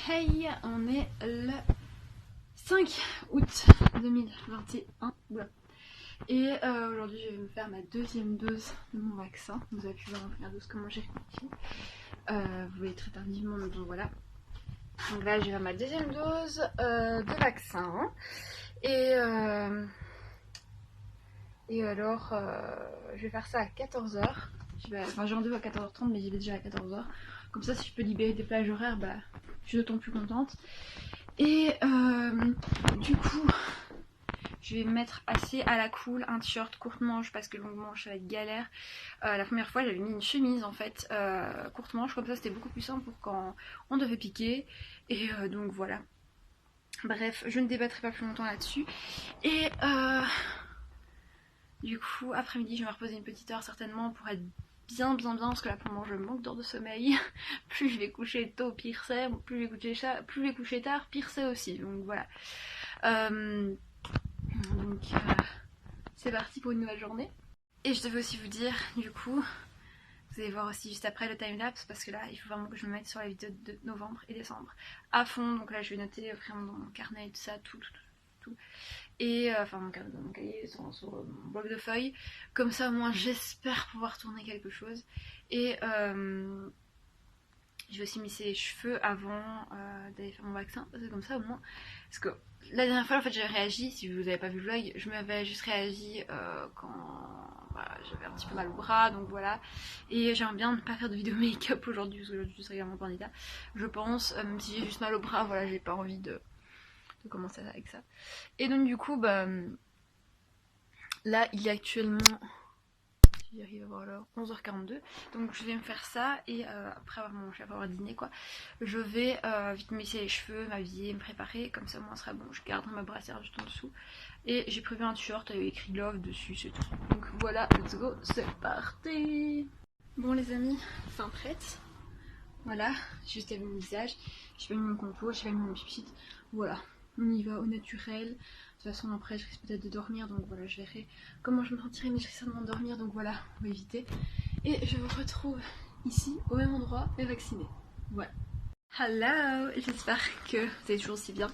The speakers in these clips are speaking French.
Hey, on est le 5 août 2021. Oula. Et aujourd'hui je vais me faire ma deuxième dose de mon vaccin. Vous avez pu voir en première dose comment j'ai réfléchi. Vous voyez très tardivement, donc voilà. Donc là je vais faire ma deuxième dose de vaccin. Et alors je vais faire ça à 14h. Enfin j'ai rendez-vous à 14h30 mais j'y vais déjà à 14h. Comme ça si je peux libérer des plages horaires, bah je suis d'autant plus contente. Et du coup, je vais mettre assez à la cool un t-shirt courte manche parce que longue manche ça va être galère. La première fois j'avais mis une chemise en fait courte manche, comme ça c'était beaucoup plus simple pour quand on devait piquer. Et donc voilà. Bref, je ne débattrai pas plus longtemps là-dessus. Et du coup, après-midi je vais me reposer une petite heure certainement pour être bien parce que là pour le moment je manque d'heures de sommeil. Plus je vais coucher tôt pire c'est, plus je vais coucher tard pire c'est aussi, donc voilà. C'est parti pour une nouvelle journée. Et je devais aussi vous dire, du coup, vous allez voir aussi juste après le timelapse parce que là il faut vraiment que je me mette sur la vidéo de novembre et décembre à fond. Donc là je vais noter vraiment dans mon carnet et tout ça, tout. Et enfin dans mon cahier, sur mon bloc de feuilles. Comme ça au moins j'espère pouvoir tourner quelque chose. Et je vais aussi misser les cheveux avant d'aller faire mon vaccin. Parce que comme ça au moins. Parce que la dernière fois en fait j'avais réagi, si vous n'avez pas vu le vlog, je m'avais juste réagi quand j'avais un petit peu mal au bras, donc voilà. Et j'aimerais bien ne pas faire de vidéo make-up aujourd'hui, parce qu'aujourd'hui je serais vraiment pas en état. Je pense, même si j'ai juste mal au bras, voilà, j'ai pas envie de commencer avec ça. Et donc du coup, bah là il est actuellement, si j'arrive à voir l'heure, 11h42. Donc je vais me faire ça et après avoir dîné quoi, je vais vite me lisser les cheveux, m'habiller, me préparer, comme ça moi ce sera bon. Je garderai ma brassière juste en dessous. Et j'ai prévu un t-shirt avec écrit love dessus, c'est tout. Donc voilà, let's go, c'est parti. Bon les amis, fin prête. Voilà, j'ai juste lavé mon visage, j'ai fait mon contour, j'ai fait mon pipit. Voilà, on y va au naturel. De toute façon après je risque peut-être de dormir, donc voilà, je verrai comment je me sentirai, mais je risque certainement de dormir, donc voilà, on va éviter. Et je vous retrouve ici, au même endroit, mais vaccinée. Voilà. Hello, j'espère que vous allez toujours si bien.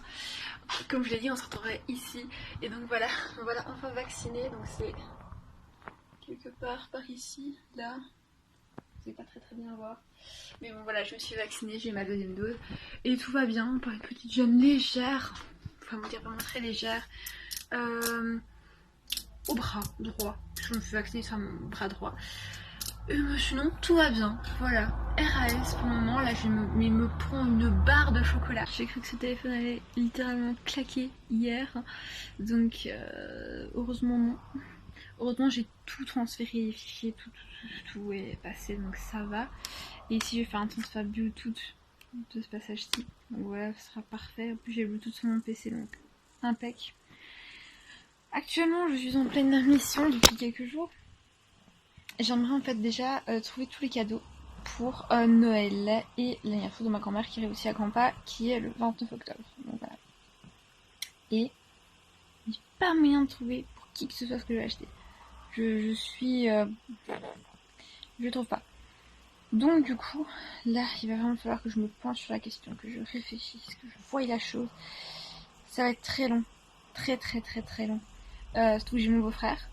Comme je l'ai dit, on se retrouverait ici. Et donc voilà, on va enfin vacciner. Donc c'est quelque part par ici, là. Vous n'allez pas très bien voir. Mais bon voilà, je me suis vaccinée, j'ai ma deuxième dose. Et tout va bien, pour une petite jeune légère. Enfin, on va dire vraiment très légère. Au bras droit. Je me suis vaccinée sur mon bras droit. Sinon tout va bien, voilà. RAS pour le moment, là je me prends une barre de chocolat. J'ai cru que ce téléphone allait littéralement claquer hier, donc heureusement non. Heureusement j'ai tout transféré, les fichiers, tout est passé, donc ça va. Et ici je vais faire un transfert Bluetooth de ce passage-ci, donc voilà, ce sera parfait. En plus j'ai le Bluetooth sur mon PC, donc impec. Actuellement je suis en pleine mission depuis quelques jours. J'aimerais en fait déjà trouver tous les cadeaux pour Noël et l'anniversaire de ma grand-mère qui arrive aussi à Grandpa, qui est le 29 octobre. Donc voilà. Et j'ai pas moyen de trouver pour qui que ce soit ce que je vais acheter. Je suis... je trouve pas. Donc du coup, là, il va vraiment falloir que je me pointe sur la question, que je réfléchisse, que je voie la chose. Ça va être très long. Très long. Surtout que j'ai mon beau-frère,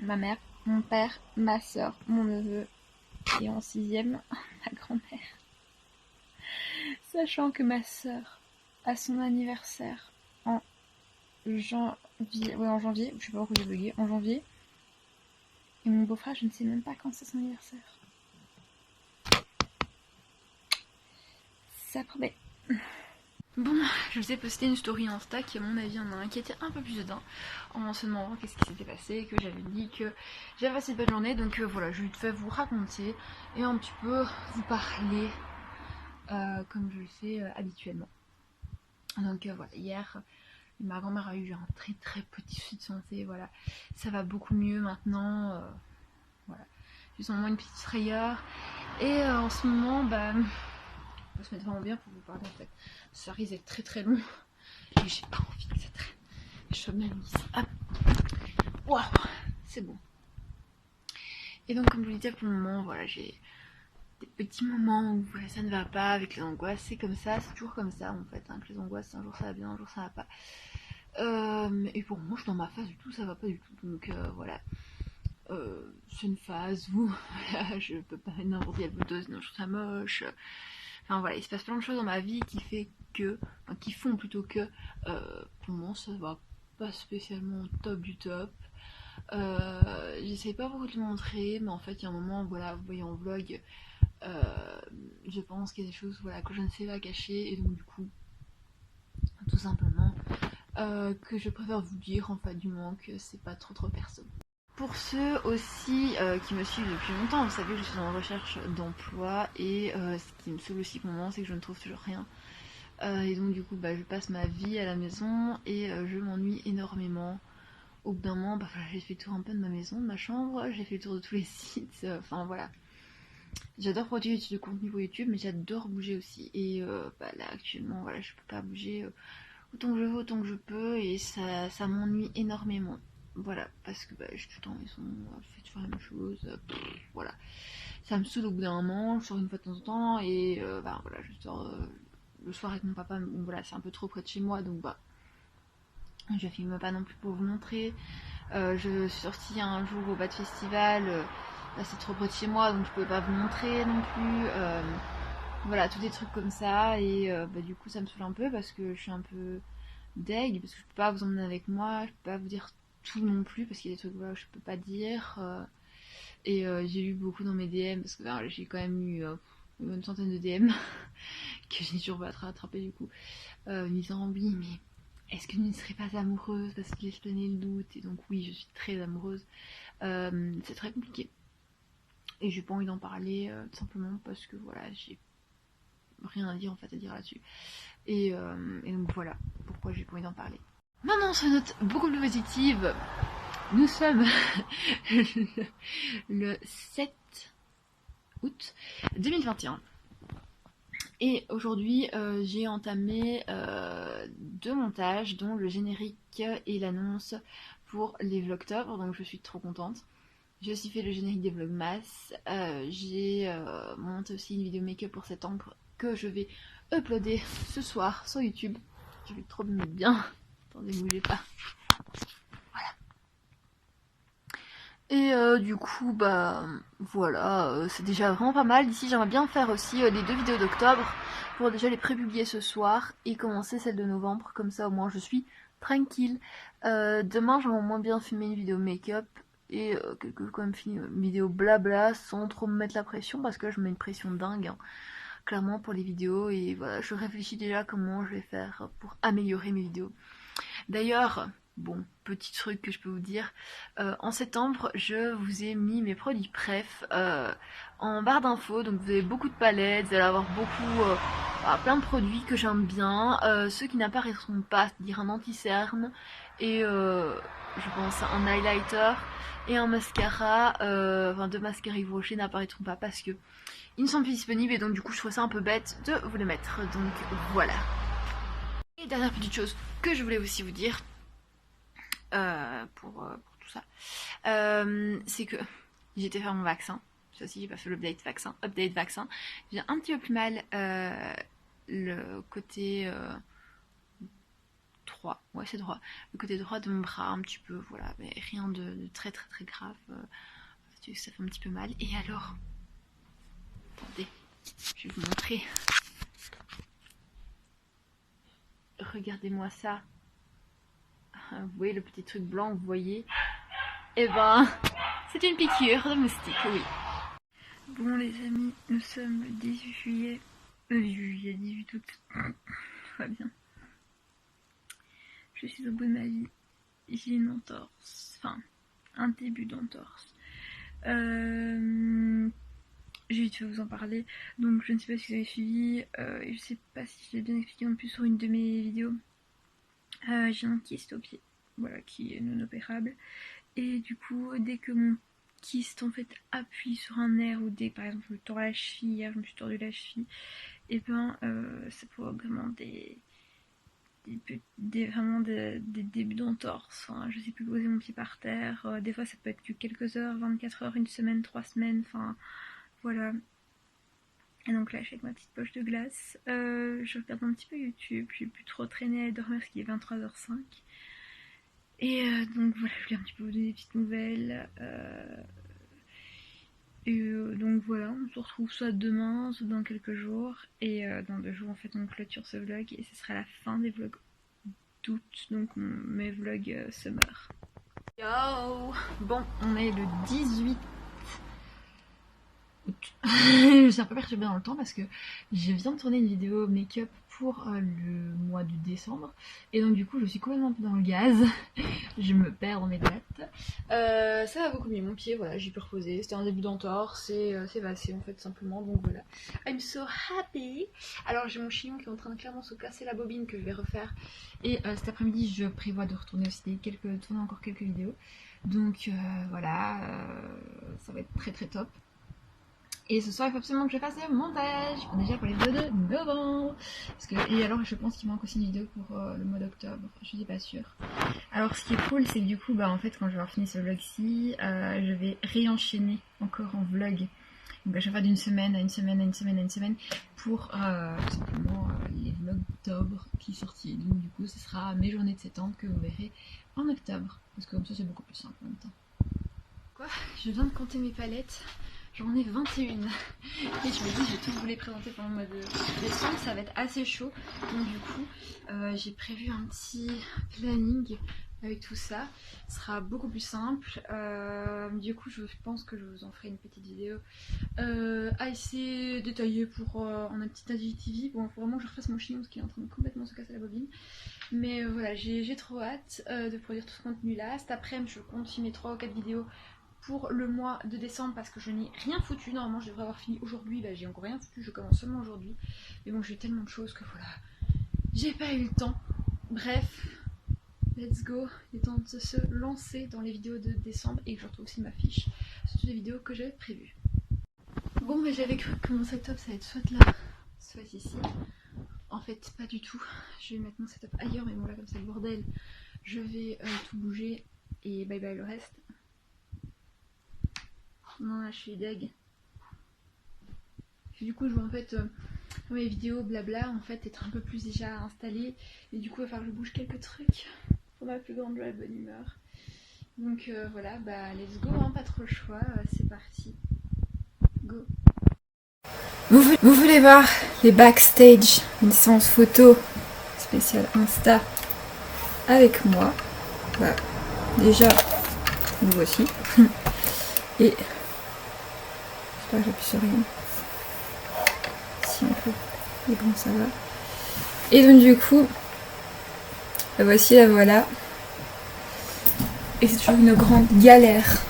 ma mère, mon père, ma soeur, mon neveu, et en 6ème, ma grand-mère. Sachant que ma soeur a son anniversaire en janvier, je sais pas pourquoi j'ai bugué, en janvier. Et mon beau-frère, je ne sais même pas quand c'est son anniversaire. Ça promet. Bon, je vous ai posté une story Insta qui à mon avis en a inquiété un peu plus dedans, en se demandant qu'est-ce qui s'était passé, que j'avais dit que j'avais passé une bonne journée, donc voilà, je vais vous raconter et un petit peu vous parler comme je le fais habituellement. Donc voilà, hier ma grand-mère a eu un très petit souci de santé, voilà, ça va beaucoup mieux maintenant, voilà, j'ai seulement une petite frayeur et en ce moment bah on va se mettre vraiment bien pour vous parler en fait. Ça risque d'être très long et j'ai pas envie que ça traîne. Je me mise. Hop. Waouh, c'est bon. Et donc comme je vous le disais pour le moment, voilà, j'ai des petits moments où voilà, ça ne va pas avec les angoisses, c'est comme ça, c'est toujours comme ça en fait, hein, que les angoisses, un jour ça va bien, un jour ça va pas. Et pour moi, je suis dans ma phase du tout, ça va pas du tout, donc voilà. C'est une phase où voilà, je peux pas mettre n'importe quelle photo, sinon je trouve ça moche. Enfin voilà, il se passe plein de choses dans ma vie qui fait que, enfin, qui font plutôt que, pour moi ça va pas spécialement au top du top. J'essaie pas beaucoup de le montrer, mais en fait il y a un moment, voilà, vous voyez en vlog, je pense qu'il y a des choses voilà, que je ne sais pas cacher, et donc du coup, tout simplement, que je préfère vous dire en fait du moment que c'est pas trop perso. Pour ceux aussi qui me suivent depuis longtemps, vous savez que je suis en recherche d'emploi et ce qui me saoule aussi pour le moment c'est que je ne trouve toujours rien. Et donc du coup bah, je passe ma vie à la maison et je m'ennuie énormément. Au bout d'un moment, bah, voilà, j'ai fait le tour un peu de ma maison, de ma chambre, j'ai fait le tour de tous les sites, enfin voilà. J'adore produire du contenu pour YouTube mais j'adore bouger aussi. Et bah, là actuellement voilà, je peux pas bouger autant que je veux, autant que je peux et ça m'ennuie énormément. Voilà, parce que bah, je suis tout le temps en maison, je fais toujours la même chose, voilà. Ça me saoule au bout d'un moment, je sors une fois de temps en temps et bah voilà, je sors le soir avec mon papa, donc voilà, c'est un peu trop près de chez moi, donc bah je filme pas non plus pour vous montrer. Je suis sortie un jour au Bad Festival, là c'est trop près de chez moi, donc je pouvais pas vous montrer non plus. Voilà, tous des trucs comme ça et bah, du coup ça me saoule un peu parce que je suis un peu deg, parce que je peux pas vous emmener avec moi, je peux pas vous dire tout non plus parce qu'il y a des trucs voilà, que je peux pas dire. Et j'ai eu beaucoup dans mes DM parce que ben, j'ai quand même eu une bonne centaine de DM que j'ai toujours pas rattrapé du coup. Me disant oui, mais est-ce que je ne serais pas amoureuse parce que je tenais le doute et donc oui, je suis très amoureuse. C'est très compliqué et j'ai pas envie d'en parler tout simplement parce que voilà, j'ai rien à dire en fait à dire là-dessus. Et donc voilà pourquoi j'ai pas envie d'en parler. Maintenant, sur une note beaucoup plus positive, nous sommes le 7 août 2021. Et aujourd'hui, j'ai entamé 2 montages, dont le générique et l'annonce pour les Vlogtober, donc je suis trop contente. J'ai aussi fait le générique des Vlogmas. J'ai monté aussi une vidéo make-up pour septembre que je vais uploader ce soir sur YouTube. Je vais trop me mettre bien. Attendez, bougez pas. Et du coup, bah voilà, c'est déjà vraiment pas mal. Ici, j'aimerais bien faire aussi les 2 vidéos d'octobre pour déjà les pré-publier ce soir et commencer celle de novembre. Comme ça, au moins, je suis tranquille. Demain, j'aimerais moins bien filmer une vidéo make-up et quand même filmer une vidéo blabla sans trop me mettre la pression parce que là, je me mets une pression dingue, hein, clairement, pour les vidéos. Et voilà, je réfléchis déjà comment je vais faire pour améliorer mes vidéos. D'ailleurs, bon, petit truc que je peux vous dire, en septembre, je vous ai mis mes produits préf en barre d'infos, donc vous avez beaucoup de palettes, vous allez avoir beaucoup, plein de produits que j'aime bien, ceux qui n'apparaîtront pas, c'est-à-dire un anti-cerne et je pense un highlighter et un mascara, enfin 2 mascaras Yves Rocher n'apparaîtront pas parce que ils ne sont plus disponibles et donc du coup je trouve ça un peu bête de vous les mettre, donc voilà. Et dernière petite chose que je voulais aussi vous dire pour tout ça, c'est que j'ai été faire mon vaccin. Ça aussi, j'ai pas fait l'update vaccin. Update vaccin. J'ai un petit peu plus mal le côté droit. Ouais, c'est droit. Le côté droit de mon bras, un petit peu, voilà. Mais rien de très grave. Ça fait un petit peu mal. Et alors, attendez, je vais vous montrer. Regardez-moi ça. Vous voyez le petit truc blanc, vous voyez? Eh ben, c'est une piqûre de moustique, oui. Bon les amis, nous sommes le 18 juillet. 18 août. Tout va bien. Je suis au bout de ma vie. J'ai une entorse. Enfin, un début d'entorse. J'ai vite fait vous en parler. Donc je ne sais pas si vous avez suivi. Je sais pas si je l'ai bien expliqué non plus sur une de mes vidéos. J'ai un kyste au pied. Voilà, qui est non opérable. Et du coup, dès que mon kyste en fait appuie sur un nerf ou dès par exemple je me tords la cheville, hier je me suis tordu la cheville, et ben ça provoque vraiment vraiment des débuts d'entorse. Enfin, je sais plus poser mon pied par terre, des fois ça peut être que quelques heures, 24 heures, une semaine, 3 semaines, enfin voilà. Et donc là, je suis avec ma petite poche de glace. Je regarde un petit peu YouTube. J'ai pu trop traîner à dormir parce qu'il est 23h05. Et donc voilà, je voulais un petit peu vous donner des petites nouvelles. Donc voilà, on se retrouve soit demain, soit dans quelques jours. Et dans 2 jours, en fait, on clôture ce vlog. Et ce sera la fin des vlogs d'août. Donc mes vlogs summer. Yo! Bon, on est le 18 août. Je suis un peu perturbée dans le temps parce que je viens de tourner une vidéo make-up pour le mois de décembre. Et donc du coup, je suis complètement dans le gaz. Je me perds dans mes dates. Ça va beaucoup mieux, mon pied, voilà, j'ai pu reposer. C'était un début d'entorse, c'est passé en fait simplement, donc voilà. I'm so happy. Alors j'ai mon chignon qui est en train de clairement se casser la bobine que je vais refaire. Et cet après-midi, je prévois de retourner aussi tourner encore quelques vidéos. Donc voilà, ça va être très très top. Et ce soir, il faut absolument que je fasse le montage. Déjà pour les vidéos de novembre. Et alors, je pense qu'il manque aussi une vidéo pour le mois d'octobre. Je suis pas sûre. Alors, ce qui est cool, c'est que du coup, bah en fait, quand je vais avoir fini ce vlog-ci, je vais réenchaîner encore en vlog. Donc à chaque fois d'une semaine à une semaine à une semaine à une semaine pour tout simplement les vlogs d'octobre qui sortent. Donc du coup, ce sera mes journées de septembre que vous verrez en octobre. Parce que comme ça, c'est beaucoup plus simple en même temps. Quoi ? Je viens de compter mes palettes. J'en ai 21 et je me dis je vais tout vous les présenter pendant le mois de décembre, ça va être assez chaud, donc du coup j'ai prévu un petit planning avec tout ça, ce sera beaucoup plus simple. Du coup je pense que je vous en ferai une petite vidéo assez détaillée pour en un petit IGTV. Bon, il faut vraiment que je refasse mon chignon parce qu'il est en train de complètement se casser la bobine, mais voilà, j'ai trop hâte de produire tout ce contenu là. Cet après-midi je compte filmer 3 ou 4 vidéos pour le mois de décembre parce que je n'ai rien foutu. Normalement je devrais avoir fini aujourd'hui, bah j'ai encore rien foutu, je commence seulement aujourd'hui, mais bon j'ai tellement de choses que voilà, j'ai pas eu le temps. Bref, let's go, il est temps de se lancer dans les vidéos de décembre et que je retrouve aussi ma fiche sur toutes les vidéos que j'avais prévues. Bon, mais j'avais cru que mon setup ça va être soit là, soit ici. En fait pas du tout, je vais mettre mon setup ailleurs, mais bon là comme c'est le bordel, je vais tout bouger et bye bye le reste. Non, là je suis deg. Du coup je vais en fait dans mes vidéos blabla en fait être un peu plus déjà installée. Et du coup il va falloir que je bouge quelques trucs pour ma plus grande joie et bonne humeur. Donc voilà, bah let's go, hein, pas trop le choix, c'est parti. Go. Vous voulez voir les backstage, une séance photo spéciale Insta avec moi. Bah déjà vous voici. Et j'appuie sur rien. Si un peu. Et bon ça va. Et donc du coup, la voici, la voilà. Et c'est toujours une grande galère